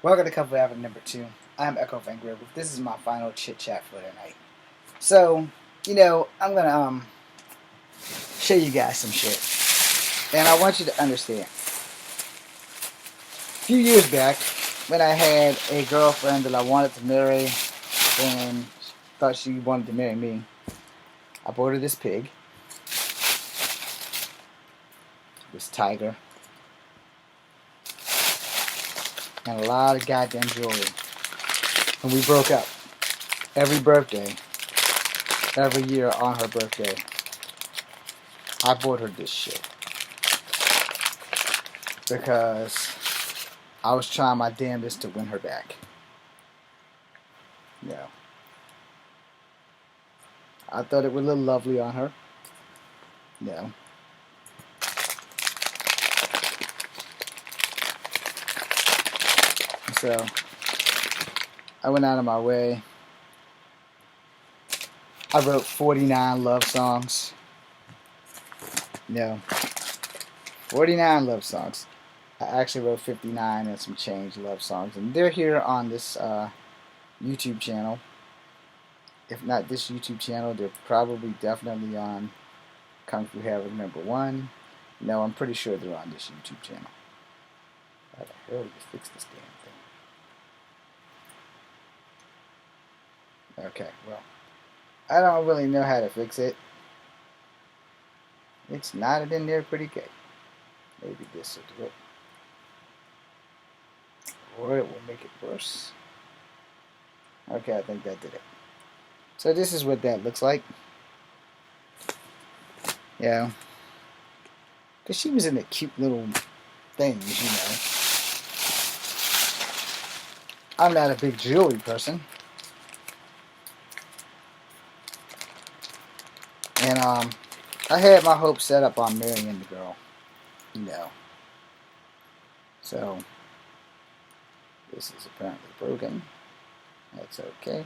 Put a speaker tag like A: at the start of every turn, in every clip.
A: Welcome to Cover Avenue number 2. I'm Echo Van Gribble. This is my final chit chat for tonight. So, I'm gonna show you guys some shit. And I want you to understand. A few years back, when I had a girlfriend that I wanted to marry and thought she wanted to marry me, I bought her this pig, this tiger, and a lot of goddamn jewelry. And we broke up every birthday, every year on her birthday. I bought her this shit because I was trying my damnedest to win her back. Yeah. I thought it would look lovely on her. Yeah. So I went out of my way. I wrote 49 love songs. 49 love songs. I actually wrote 59 and some change love songs, and they're here on this YouTube channel. If not this YouTube channel, they're probably definitely on Kung Fu Havoc number 1. No, I'm pretty sure they're on this YouTube channel. How the hell do you fix this damn thing? Okay, well, I don't really know how to fix it. It's knotted in there pretty good. Maybe this will do it. Or it will make it worse. Okay, I think that did it. So this is what that looks like. Yeah. Because she was in the cute little things, I'm not a big jewelry person. And I had my hopes set up on marrying the girl. So this is apparently broken. That's okay.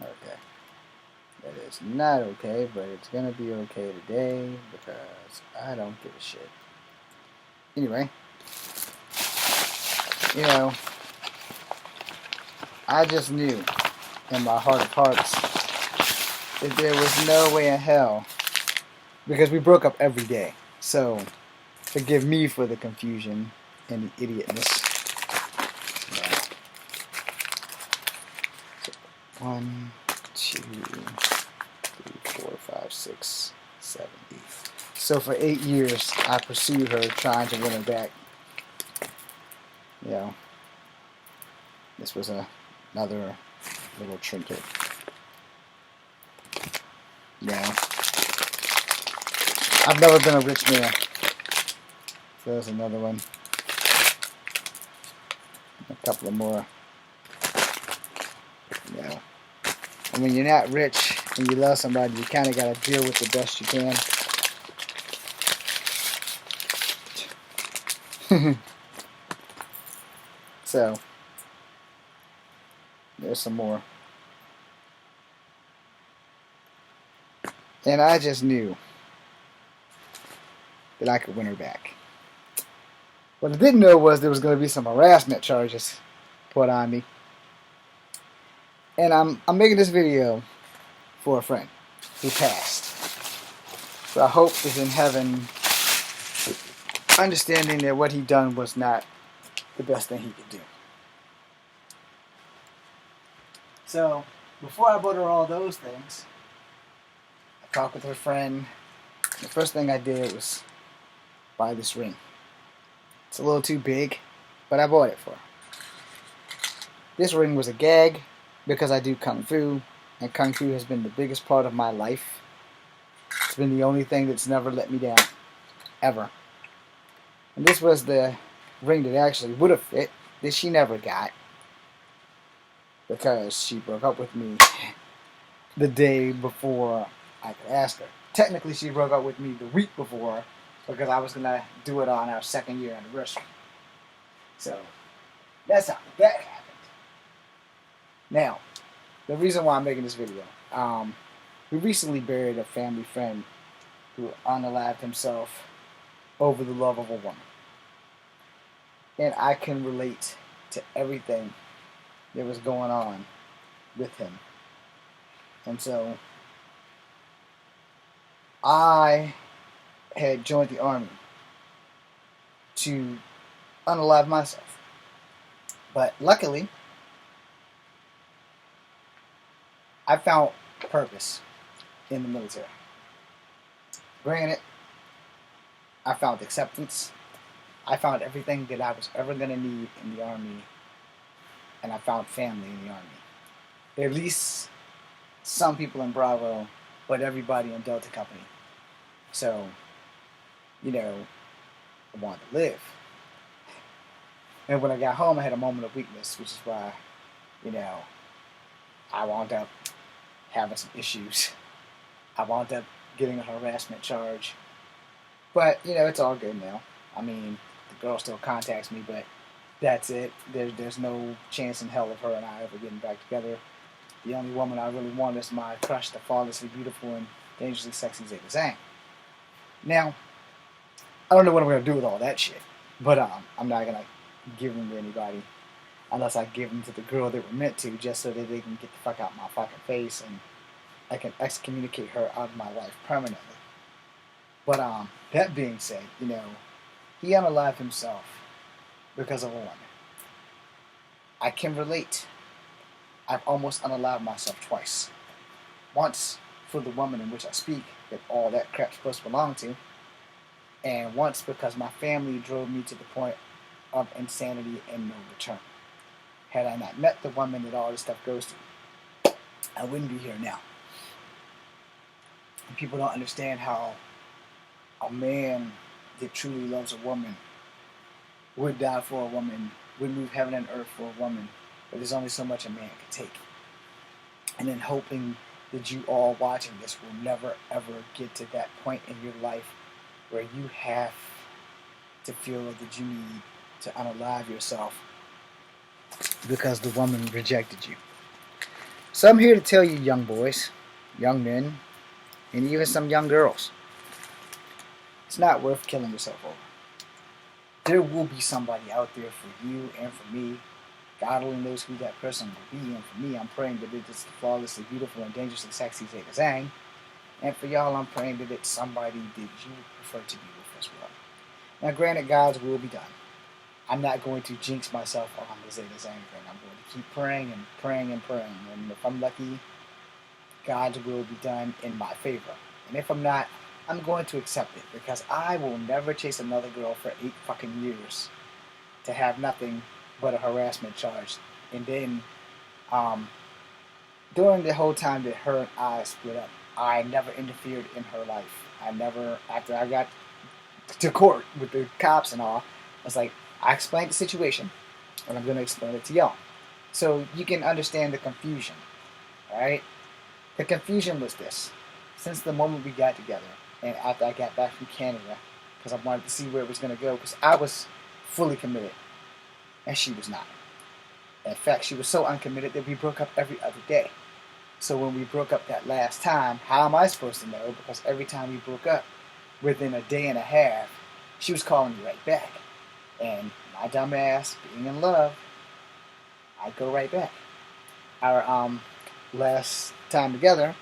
A: Okay. That is not okay, but it's gonna be okay today because I don't give a shit. Anyway, I just knew in my heart of hearts that there was no way in hell, because we broke up every day. So forgive me for the confusion and the idiotness. Yeah. So 1, 2, 3, 4, 5, 6, 7, 8. So for 8 years, I pursued her, trying to win her back. This was another little trinket. I've never been a rich man. So there's another one. A couple of more. And when you're not rich and you love somebody, you kind of got to deal with the best you can. So, there's some more. And I just knew that I could win her back. What I didn't know was there was going to be some harassment charges put on me. And I'm making this video for a friend who passed. So I hope is in heaven, understanding that what he done was not the best thing he could do. So before I bought her all those things, I talked with her friend. The first thing I did was buy this ring. It's a little too big, but I bought it for her. This ring was a gag because I do Kung Fu, and Kung Fu has been the biggest part of my life. It's been the only thing that's never let me down, ever. And this was the ring that actually would have fit, that she never got, because she broke up with me the day before I could ask her. Technically, she broke up with me the week before, because I was going to do it on our 2nd year anniversary. So, that's how that happened. Now, the reason why I'm making this video, we recently buried a family friend who unalived himself over the love of a woman. And I can relate to everything that was going on with him. And so I had joined the army to unalive myself. But luckily, I found purpose in the military. Granted, I found acceptance. I found everything that I was ever going to need in the Army, and I found family in the Army. At least some people in Bravo, but everybody in Delta Company. So, I wanted to live. And when I got home, I had a moment of weakness, which is why, I wound up having some issues. I wound up getting a harassment charge. But, it's all good now. I mean, the girl still contacts me, but that's it. There's no chance in hell of her and I ever getting back together. The only woman I really want is my crush, the flawlessly beautiful and dangerously sexy Zeta Zhang. Now, I don't know what I'm going to do with all that shit, but I'm not going to give them to anybody unless I give them to the girl they were meant to, just so that they can get the fuck out my fucking face and I can excommunicate her out of my life permanently. But that being said, he unalived himself because of a woman. I can relate. I've almost unalived myself twice. Once for the woman in which I speak that all that crap's supposed to belong to, and once because my family drove me to the point of insanity and no return. Had I not met the woman that all this stuff goes to, I wouldn't be here now. And people don't understand how a man that truly loves a woman would die for a woman, would move heaven and earth for a woman, but there's only so much a man can take. And then hoping that you all watching this will never ever get to that point in your life where you have to feel that you need to unalive yourself because the woman rejected you. So I'm here to tell you, young boys, young men, and even some young girls, it's not worth killing yourself over. There will be somebody out there for you and for me. God only knows who that person will be, and for me, I'm praying that it is the flawlessly beautiful and dangerously sexy Zeta Zhang. And for y'all, I'm praying that it's somebody that you prefer to be with as well. Now, granted, God's will be done. I'm not going to jinx myself on the Zeta Zhang thing. I'm going to keep praying and praying and praying. And if I'm lucky, God's will be done in my favor. And if I'm not, I'm going to accept it, because I will never chase another girl for 8 fucking years to have nothing but a harassment charge. And then, during the whole time that her and I split up, I never interfered in her life. I never, after I got to court with the cops and all, I was like, I explained the situation, and I'm going to explain it to y'all, so you can understand the confusion. Alright? The confusion was this. Since the moment we got together, and after I got back from Canada, because I wanted to see where it was going to go, because I was fully committed, and she was not. In fact, she was so uncommitted that we broke up every other day. So when we broke up that last time, how am I supposed to know? Because every time we broke up, within a day and a half, she was calling me right back. And my dumb ass, being in love, I'd go right back. Our last time together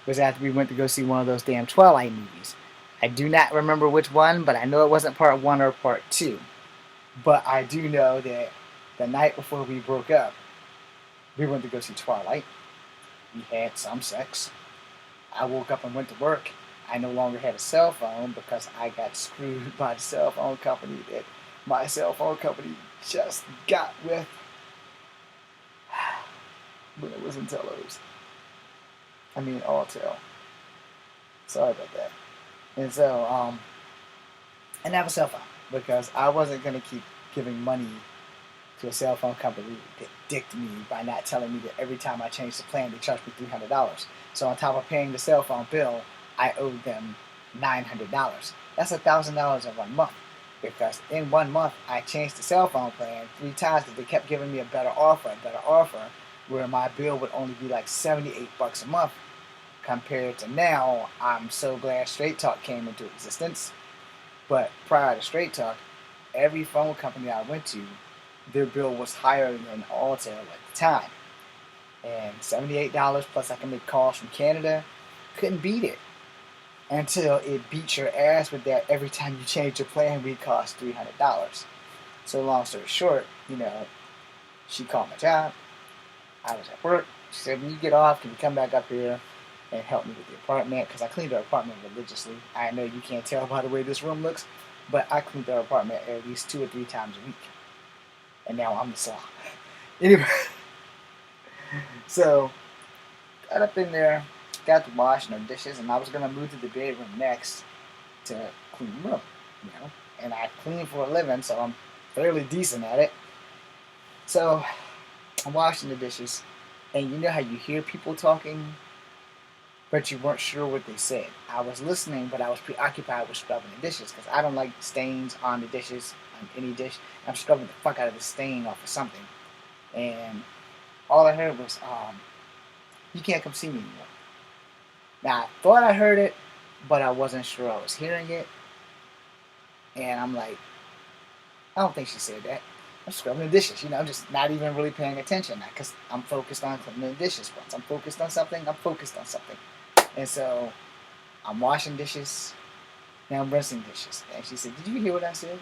A: was after we went to go see one of those damn Twilight movies. I do not remember which one, but I know it wasn't part 1 or part 2. But I do know that the night before we broke up, we went to go see Twilight. We had some sex. I woke up and went to work. I no longer had a cell phone because I got screwed by the cell phone company that my cell phone company just got with when it was in Telos. I mean, Alltel. Sorry about that. And so, and I have a cell phone because I wasn't going to keep giving money to a cell phone company that dicked me by not telling me that every time I changed the plan, they charged me $300. So on top of paying the cell phone bill, I owed them $900. That's $1,000 in 1 month. Because in 1 month, I changed the cell phone plan 3 times because they kept giving me a better offer, where my bill would only be like $78 a month compared to now, I'm so glad Straight Talk came into existence. But prior to Straight Talk, every phone company I went to, their bill was higher than Altel at the time. And $78 plus I can make calls from Canada, couldn't beat it. Until it beat your ass with that every time you change your plan, we cost $300. So long story short, she called my job. I was at work. She said, when you get off, can you come back up here and help me with the apartment? Because I cleaned her apartment religiously. I know you can't tell by the way this room looks, but I cleaned her apartment at least 2 or 3 times a week. And now I'm the slob. Anyway, so got up in there, got to washing her dishes, and I was going to move to the bedroom next to clean the room, And I clean for a living, so I'm fairly decent at it. So I'm washing the dishes, and you know how you hear people talking, but you weren't sure what they said. I was listening, but I was preoccupied with scrubbing the dishes because I don't like stains on the dishes, on any dish. I'm scrubbing the fuck out of the stain off of something. And all I heard was, you can't come see me anymore. Now, I thought I heard it, but I wasn't sure I was hearing it. And I'm like, I don't think she said that. I'm scrubbing the dishes, I'm just not even really paying attention because I'm focused on cleaning the dishes. Once I'm focused on something, I'm focused on something. And so I'm washing dishes, now I'm rinsing dishes. And she said, did you hear what I said?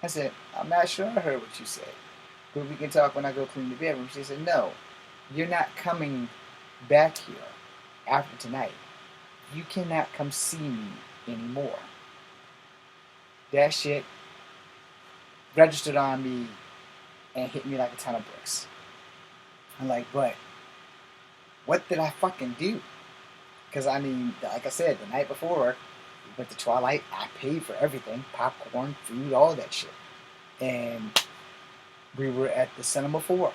A: I said, I'm not sure I heard what you said, but we can talk when I go clean the bedroom. She said, no, you're not coming back here after tonight. You cannot come see me anymore. That shit registered on me and hit me like a ton of bricks. I'm like, but what did I fucking do? Because like I said, the night before we went to Twilight, I paid for everything, popcorn, food, all that shit. And we were at the Cinema 4.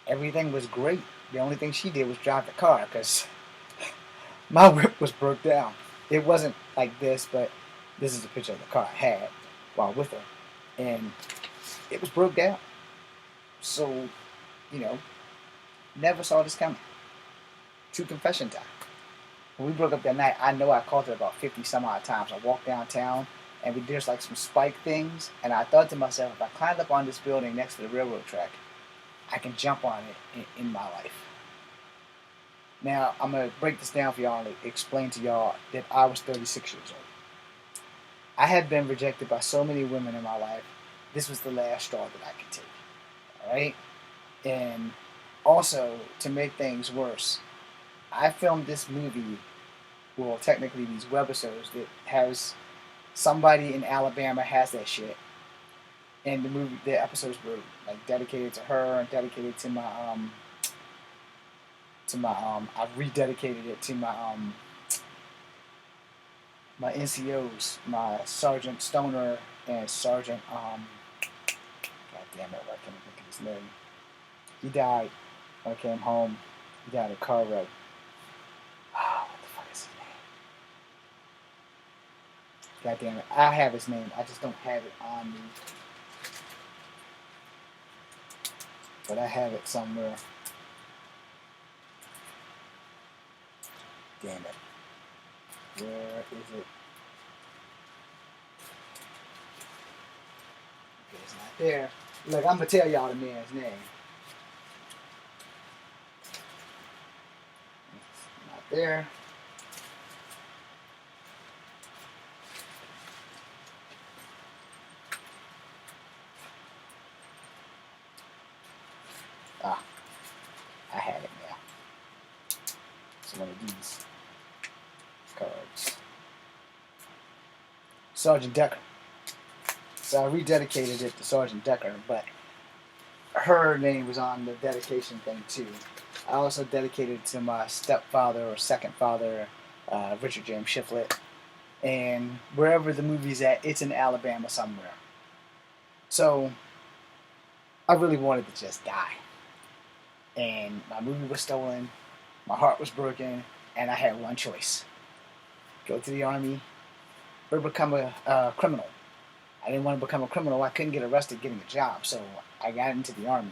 A: Everything was great. The only thing she did was drive the car because my whip was broke down. It wasn't like this, but this is a picture of the car I had while with her. And it was broke down. So, never saw this coming. True confession time. When we broke up that night, I know I called her about 50 some odd times. I walked downtown, and there's like some spike things, and I thought to myself, if I climbed up on this building next to the railroad track, I can jump on it in my life. Now, I'm going to break this down for y'all and explain to y'all that I was 36 years old. I had been rejected by so many women in my life. This was the last straw that I could take. Alright? And also, to make things worse, I filmed this movie, well, technically these webisodes that has somebody in Alabama has that shit. And the episodes were like dedicated to her and dedicated to my I rededicated it to my NCOs, my Sergeant Stoner and Sergeant God damn it, I can't think of his name. He died when I came home. He died in a car wreck. Oh, what the fuck is his name? God damn it. I have his name. I just don't have it on me. But I have it somewhere. Damn it. Where is it? Okay, it's not there. Look, I'm going to tell y'all the man's name. It's not there. Ah, I have it now. It's one of these cards. Sergeant Decker. So I rededicated it to Sergeant Decker, but her name was on the dedication thing too. I also dedicated it to my stepfather or second father, Richard James Shiflett. And wherever the movie's at, it's in Alabama somewhere. So I really wanted to just die. And my movie was stolen, my heart was broken, and I had one choice. Go to the army or become a criminal. I didn't want to become a criminal. I couldn't get arrested getting a job, so I got into the army.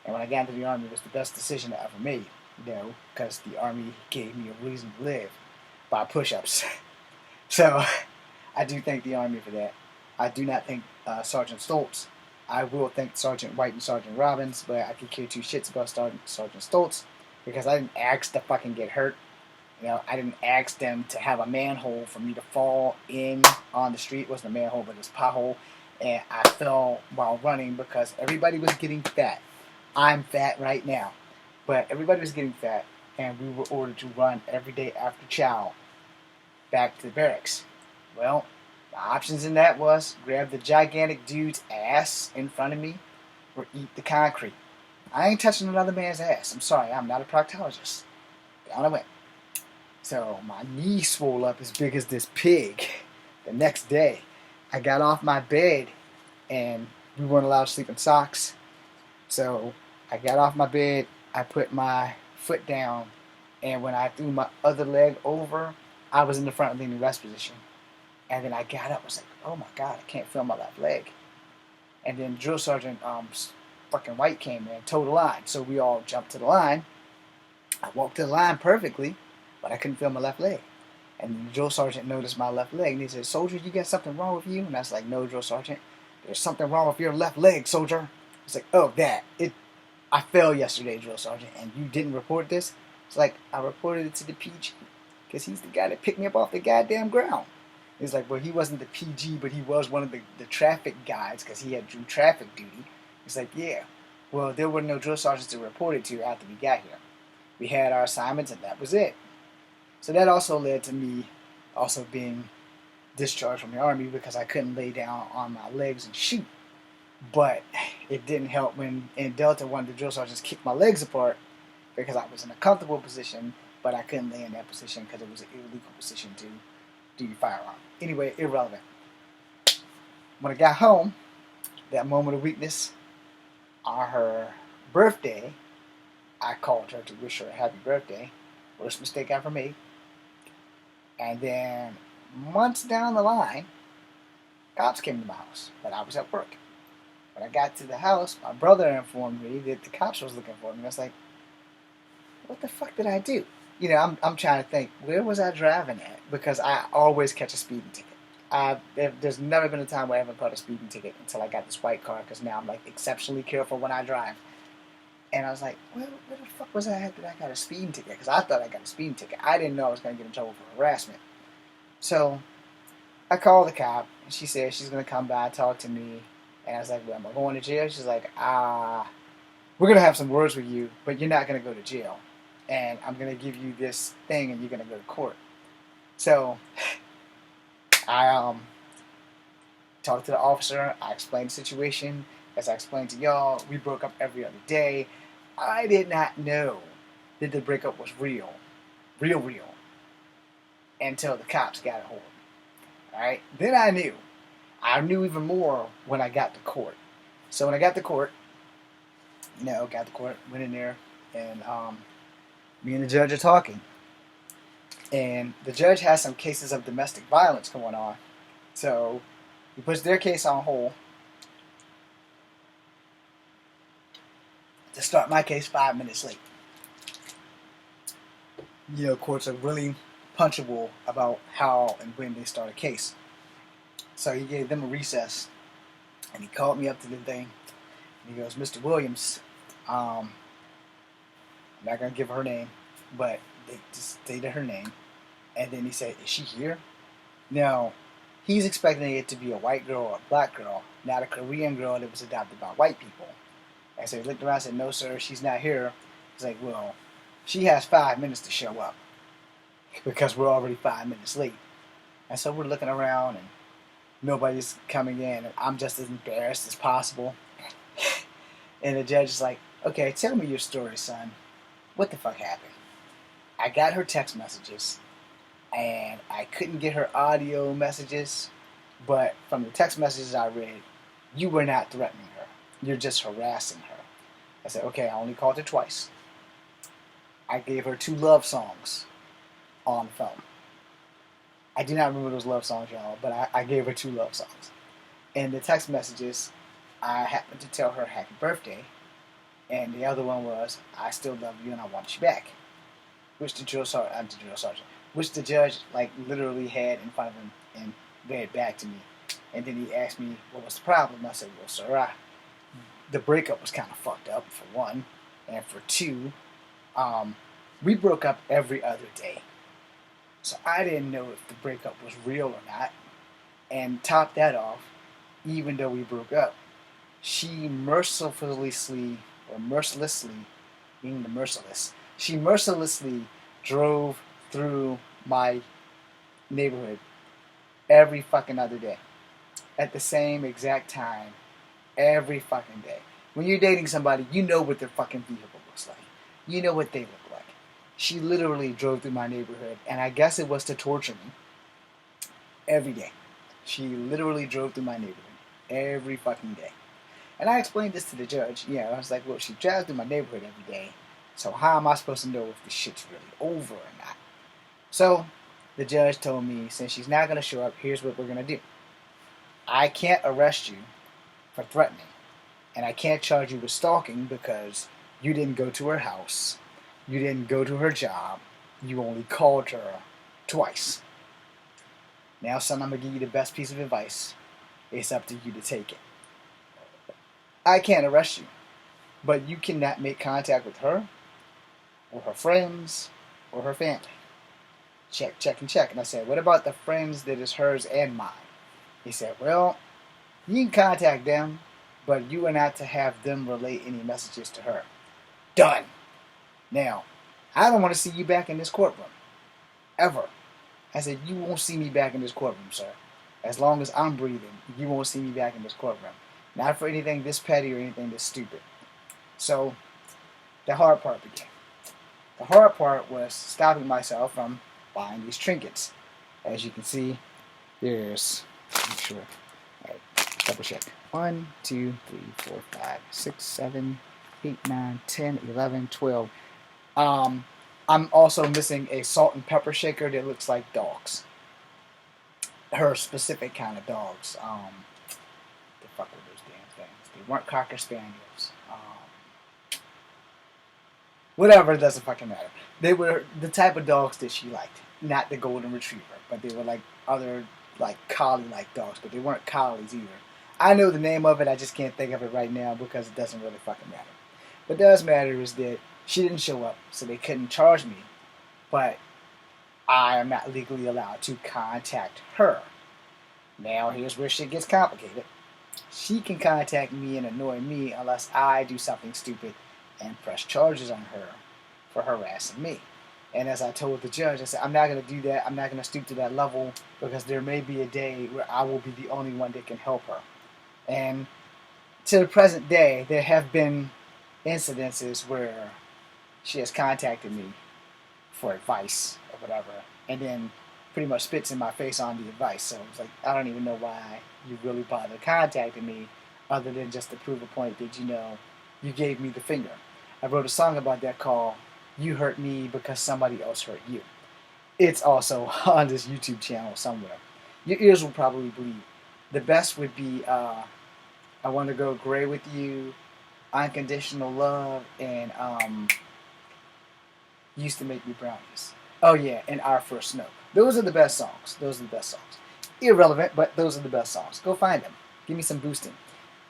A: And when I got into the army, it was the best decision I ever made. No, because the Army gave me a reason to live by push-ups. So I do thank the Army for that. I do not thank Sergeant Stoltz. I will thank Sergeant White and Sergeant Robbins, but I could care two shits about Sergeant Stoltz because I didn't ask to fucking get hurt. I didn't ask them to have a manhole for me to fall in on the street. It wasn't a manhole, but it was a pothole. And I fell while running because everybody was getting fat. I'm fat right now. But everybody was getting fat, and we were ordered to run every day after chow back to the barracks. Well, the options in that was grab the gigantic dude's ass in front of me or eat the concrete. I ain't touching another man's ass. I'm sorry, I'm not a proctologist. Down I went. So my knee swole up as big as this pig. The next day, I got off my bed, and we weren't allowed to sleep in socks. So I got off my bed, I put my foot down, and when I threw my other leg over, I was in the front leaning rest position. And then I got up, I was like, oh my God, I can't feel my left leg. And then Drill Sergeant fucking White came in, towed the line. So we all jumped to the line. I walked to the line perfectly, but I couldn't feel my left leg. And the drill sergeant noticed my left leg, and he said, "Soldier, you got something wrong with you?" And I was like, "No, drill sergeant, there's something wrong with your left leg, soldier." He's like, "Oh, that. I fell yesterday, drill sergeant, and you didn't report this?" It's like, "I reported it to the PG, because he's the guy that picked me up off the goddamn ground." He's like, "Well, he wasn't the PG, but he was one of the traffic guys, because he had drew traffic duty." He's like, "Yeah. Well, there were no drill sergeants to report it to after we got here. We had our assignments, and that was it." So that also led to me also being discharged from the Army because I couldn't lay down on my legs and shoot. But it didn't help when in Delta one of the drill sergeants kicked my legs apart because I was in a comfortable position, but I couldn't lay in that position because it was an illegal position to do your firearm. Anyway, irrelevant. When I got home, that moment of weakness, on her birthday, I called her to wish her a happy birthday. Worst mistake I ever made. And then months down the line, cops came to my house, but I was at work. When I got to the house, my brother informed me that the cops was looking for me. I was like, what the fuck did I do? I'm trying to think, where was I driving at? Because I always catch a speeding ticket. There's never been a time where I haven't caught a speeding ticket until I got this white car, because now I'm like exceptionally careful when I drive. And I was like, where the fuck was I at that I got a speeding ticket? Because I thought I got a speeding ticket. I didn't know I was going to get in trouble for harassment. So I called the cop, and she said she's going to come by and talk to me. And I was like, well, am I going to jail? She's like, we're going to have some words with you, but you're not going to go to jail. And I'm going to give you this thing, and you're going to go to court. So I talked to the officer. I explained the situation. As I explained to y'all, we broke up every other day. I did not know that the breakup was real, until the cops got a hold of me. Alright? Then I knew. I knew even more when I got to court. So when I got to court, went in there, and me and the judge are talking. And the judge has some cases of domestic violence going on. So he puts their case on hold to start my case 5 minutes late. Courts are really punchable about how and when they start a case. So he gave them a recess, and he called me up to the thing, and he goes, "Mr. Williams, I'm not going to give her name, but they just stated her name." And then he said, "Is she here?" Now, he's expecting it to be a white girl or a black girl, not a Korean girl that was adopted by white people. And so he looked around and said, "No, sir, she's not here." He's like, "Well, she has 5 minutes to show up because we're already 5 minutes late." And so we're looking around, and nobody's coming in, and I'm just as embarrassed as possible. And the judge is like, "Okay, tell me your story, son. What the fuck happened?" I got her text messages, and I couldn't get her audio messages, but from the text messages I read, you were not threatening her. You're just harassing her. I said, "Okay, I only called her twice." I gave her 2 love songs on the phone. I do not remember those love songs, y'all, but I gave her 2 love songs. In the text messages, I happened to tell her happy birthday, And the other one was, I still love you and I want you back. Which the which the judge like literally had in front of him and read back to me. And then he asked me what was the problem. I said, well, sir, the breakup was kind of fucked up, for one. And for two, we broke up every other day. So I didn't know if the breakup was real or not. And top that off, even though we broke up, she mercilessly, meaning the merciless, she mercilessly drove through my neighborhood every fucking other day at the same exact time every fucking day. When you're dating somebody, you know what their fucking vehicle looks like. You know what they look like. She literally drove through my neighborhood, and I guess it was to torture me every day. She literally drove through my neighborhood every fucking day. And I explained this to the judge. Yeah, I was like, well, she drives through my neighborhood every day, so how am I supposed to know if this shit's really over or not? So the judge told me, since she's not going to show up, here's what we're going to do. I can't arrest you for threatening, and I can't charge you with stalking because you didn't go to her house, you didn't go to her job, you only called her twice. Now, son, I'm going to give you the best piece of advice. It's up to you to take it. I can't arrest you, but you cannot make contact with her, or her friends, or her family. Check, check, and check. And I said, what about the friends that is hers and mine? He said, well, you can contact them, but you are not to have them relay any messages to her. Done. Now, I don't want to see you back in this courtroom. Ever. I said, you won't see me back in this courtroom, sir. As long as I'm breathing, you won't see me back in this courtroom. Not for anything this petty or anything this stupid. So, the hard part began. The hard part was stopping myself from buying these trinkets. As you can see, there's, make sure, all right, double check. 1, 2, 3, 4, 5, 6, 7, 8, 9, 10, 11, 12. I'm also missing a salt and pepper shaker that looks like dogs. Her specific kind of dogs. The fuck were those damn things? They weren't Cocker Spaniels. Whatever, it doesn't fucking matter. They were the type of dogs that she liked. Not the golden retriever, but they were like other like collie-like dogs, but they weren't collies either. I know the name of it, I just can't think of it right now because it doesn't really fucking matter. What does matter is that she didn't show up, so they couldn't charge me, but I am not legally allowed to contact her. Now, here's where shit gets complicated. She can contact me and annoy me unless I do something stupid and press charges on her for harassing me. And as I told the judge, I said, I'm not going to do that. I'm not going to stoop to that level because there may be a day where I will be the only one that can help her. And to the present day, there have been incidences where she has contacted me for advice or whatever, and then pretty much spits in my face on the advice. So it's like, I don't even know why you really bothered contacting me other than just to prove a point that, you know, you gave me the finger. I wrote a song about that called You Hurt Me Because Somebody Else Hurt You. It's also on this YouTube channel somewhere. Your ears will probably bleed. The best would be I Want to Go Gray With You, Unconditional Love, and Used to Make Me Brownies. Oh yeah, and Our First Snow. Those are the best songs. Those are the best songs. Irrelevant, but those are the best songs. Go find them. Give me some boosting.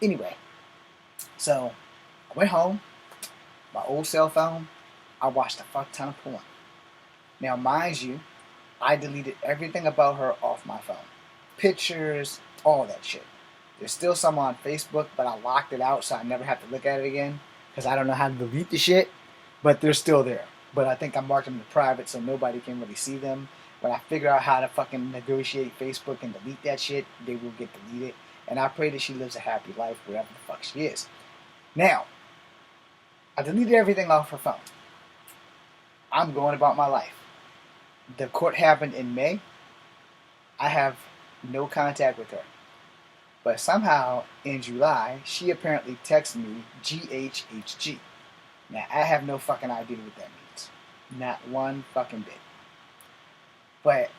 A: Anyway, so I went home, my old cell phone, I watched a fuck ton of porn. Now, mind you, I deleted everything about her off my phone. Pictures, all that shit. There's still some on Facebook, but I locked it out so I never have to look at it again because I don't know how to delete the shit, but they're still there. But I think I marked them to private so nobody can really see them. When I figure out how to fucking negotiate Facebook and delete that shit, they will get deleted. And I pray that she lives a happy life wherever the fuck she is. Now, I deleted everything off her phone. I'm going about my life. The court happened in May. I have no contact with her. But somehow, in July, she apparently texted me GHHG. Now, I have no fucking idea what that means. Not one fucking bit. But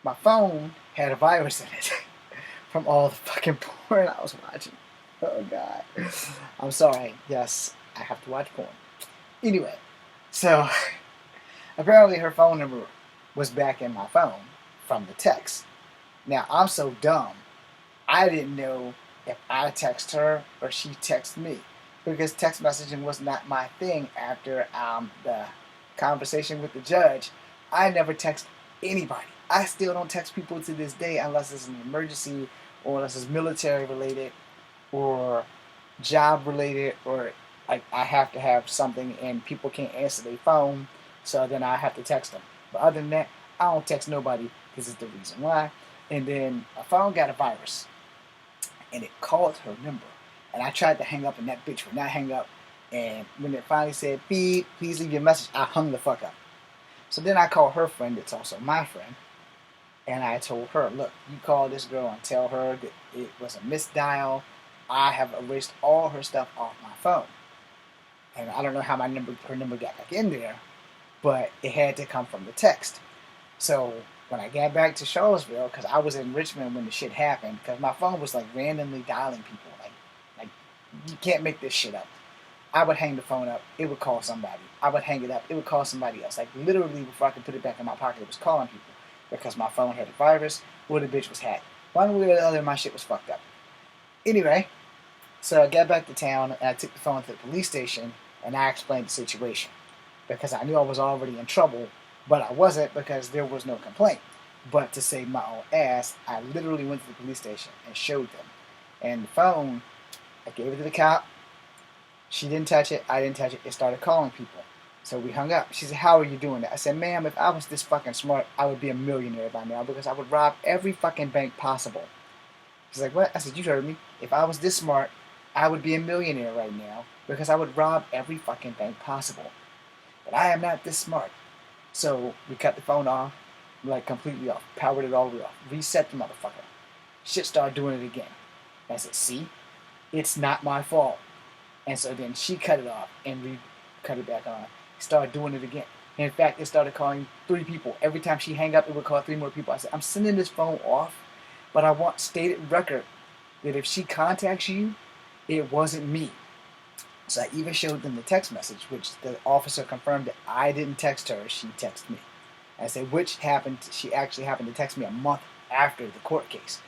A: my phone had a virus in it from all the fucking porn I was watching. Oh, God. I'm sorry. Yes, I have to watch porn. Anyway, so apparently her phone number was back in my phone from the text. Now, I'm so dumb, I didn't know if I text her or she texted me because text messaging was not my thing after the conversation with the judge. I never text anybody. I still don't text people to this day unless it's an emergency or unless it's military related or job related or like I have to have something and people can't answer their phone, so then I have to text them. But other than that, I don't text nobody. This is the reason why. And then my phone got a virus and it called her number. And I tried to hang up and that bitch would not hang up. And when it finally said, beep, please leave your message, I hung the fuck up. So then I called her friend, that's also my friend, and I told her, look, you call this girl and tell her that it was a misdial. I have erased all her stuff off my phone. And I don't know how her number got back in there, but it had to come from the text. So when I got back to Charlottesville, because I was in Richmond when the shit happened, because my phone was like randomly dialing people. Like you can't make this shit up. I would hang the phone up, it would call somebody. I would hang it up, it would call somebody else. Like literally before I could put it back in my pocket, it was calling people because my phone had a virus or the bitch was hacked. One way or the other, my shit was fucked up. Anyway, so I got back to town and I took the phone to the police station and I explained the situation because I knew I was already in trouble, but I wasn't because there was no complaint. But to save my own ass, I literally went to the police station and showed them. And the phone, I gave it to the cop. She didn't touch it. I didn't touch it. It started calling people. So we hung up. She said, how are you doing that? I said, ma'am, if I was this fucking smart, I would be a millionaire by now because I would rob every fucking bank possible. She's like, what? I said, you heard me. If I was this smart, I would be a millionaire right now because I would rob every fucking bank possible. But I am not this smart. So we cut the phone off, like completely off, powered it all the way off, reset the motherfucker. Shit started doing it again. I said, see, it's not my fault. And so then she cut it off and we cut it back on. Started doing it again. And in fact, it started calling 3 people. Every time she hang up, it would call 3 more people. I said, I'm sending this phone off, but I want stated record that if she contacts you, it wasn't me. So I even showed them the text message, which the officer confirmed that I didn't text her, she texted me. I said, which happened, she actually happened to text me a month after the court case,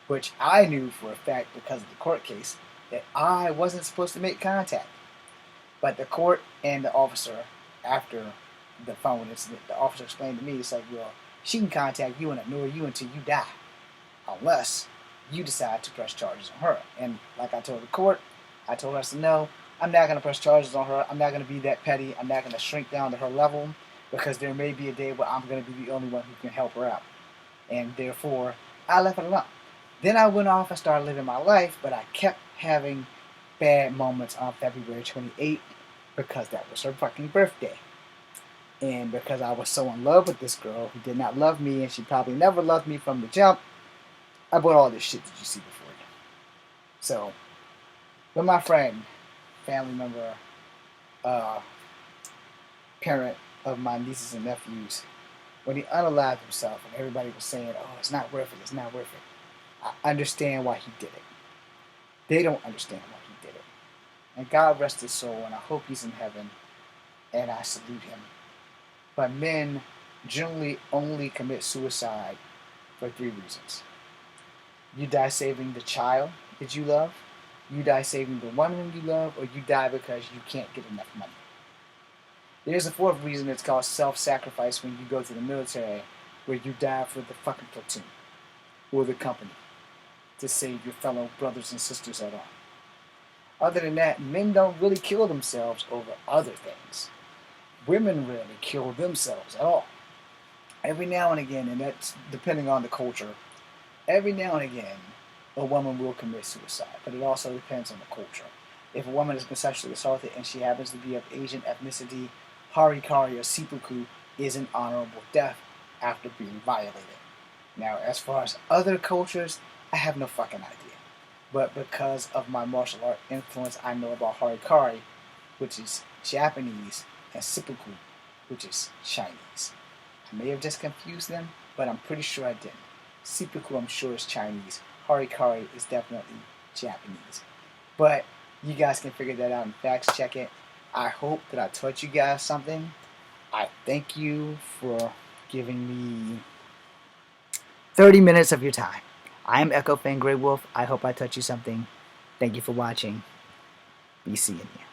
A: which I knew for a fact because of the court case that I wasn't supposed to make contact. But the court and the officer, after the phone incident, the officer explained to me, it's like, well, she can contact you and ignore you until you die, unless you decide to press charges on her. And like I told the court, I told her, I said, no, I'm not going to press charges on her. I'm not going to be that petty. I'm not going to shrink down to her level because there may be a day where I'm going to be the only one who can help her out. And therefore, I left it alone. Then I went off and started living my life, but I kept having bad moments on February 28th because that was her fucking birthday. And because I was so in love with this girl who did not love me and she probably never loved me from the jump, I bought all this shit that you see before you. So, when my friend, family member, parent of my nieces and nephews, when he unalived himself and everybody was saying, oh, it's not worth it, it's not worth it, I understand why he did it. They don't understand why he did it. And God rest his soul, and I hope he's in heaven, and I salute him. But men generally only commit suicide for 3 reasons. You die saving the child that you love, you die saving the woman you love, or you die because you can't get enough money. There's a 4th reason. It's called self-sacrifice when you go to the military, where you die for the fucking platoon or the company to save your fellow brothers and sisters at all. Other than that, men don't really kill themselves over other things. Women rarely kill themselves at all. Every now and again, and that's depending on the culture, every now and again, a woman will commit suicide, but it also depends on the culture. If a woman has been sexually assaulted and she happens to be of Asian ethnicity, harikari or seppuku is an honorable death after being violated. Now, as far as other cultures, I have no fucking idea. But because of my martial art influence, I know about harikari, which is Japanese, and seppuku, which is Chinese. I may have just confused them, but I'm pretty sure I didn't. Seppuku, I'm sure, is Chinese. Harikari is definitely Japanese. But You guys can figure that out and fact check it. I hope that I taught you guys something. I thank you for giving me 30 minutes of your time. I am Echo Fan Grey Wolf. I hope I taught you something. Thank you for watching. Be seeing you.